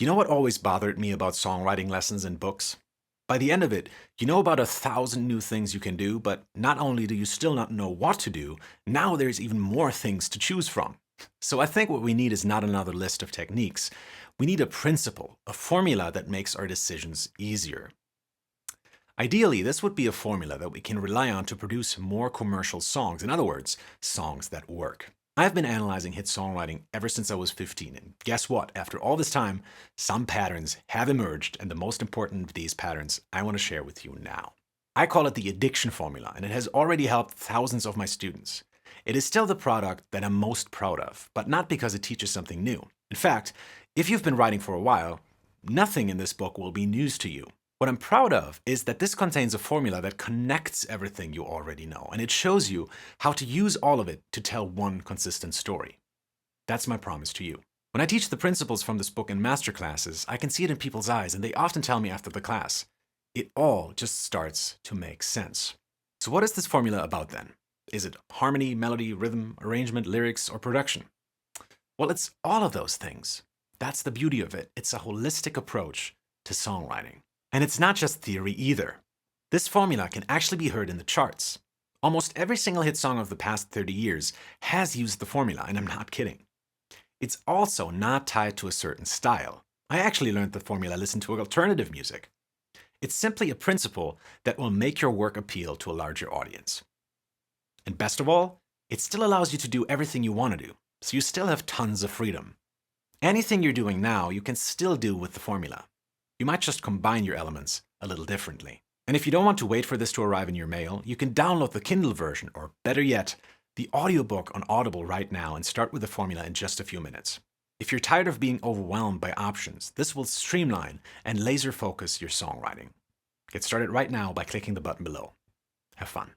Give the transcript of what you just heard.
You know what always bothered me about songwriting lessons in books? By the end of it, you know about 1,000 new things you can do, but not only do you still not know what to do, now there's even more things to choose from. So I think what we need is not another list of techniques. We need a principle, a formula that makes our decisions easier. Ideally, this would be a formula that we can rely on to produce more commercial songs. In other words, songs that work. I've been analyzing hit songwriting ever since I was 15, and guess what? After all this time, some patterns have emerged, and the most important of these patterns I want to share with you now. I call it the addiction formula, and it has already helped thousands of my students. It is still the product that I'm most proud of, but not because it teaches something new. In fact, if you've been writing for a while, nothing in this book will be news to you. What I'm proud of is that this contains a formula that connects everything you already know, and it shows you how to use all of it to tell one consistent story. That's my promise to you. When I teach the principles from this book in masterclasses, I can see it in people's eyes, and they often tell me after the class, it all just starts to make sense. So what is this formula about then? Is it harmony, melody, rhythm, arrangement, lyrics, or production? Well, it's all of those things. That's the beauty of it. It's a holistic approach to songwriting. And it's not just theory either. This formula can actually be heard in the charts. Almost every single hit song of the past 30 years has used the formula, and I'm not kidding. It's also not tied to a certain style. I actually learned the formula listening to alternative music. It's simply a principle that will make your work appeal to a larger audience. And best of all, it still allows you to do everything you want to do, so you still have tons of freedom. Anything you're doing now, you can still do with the formula. You might just combine your elements a little differently. And if you don't want to wait for this to arrive in your mail, you can download the Kindle version, or better yet, the audiobook on Audible right now and start with the formula in just a few minutes. If you're tired of being overwhelmed by options, this will streamline and laser focus your songwriting. Get started right now by clicking the button below. Have fun.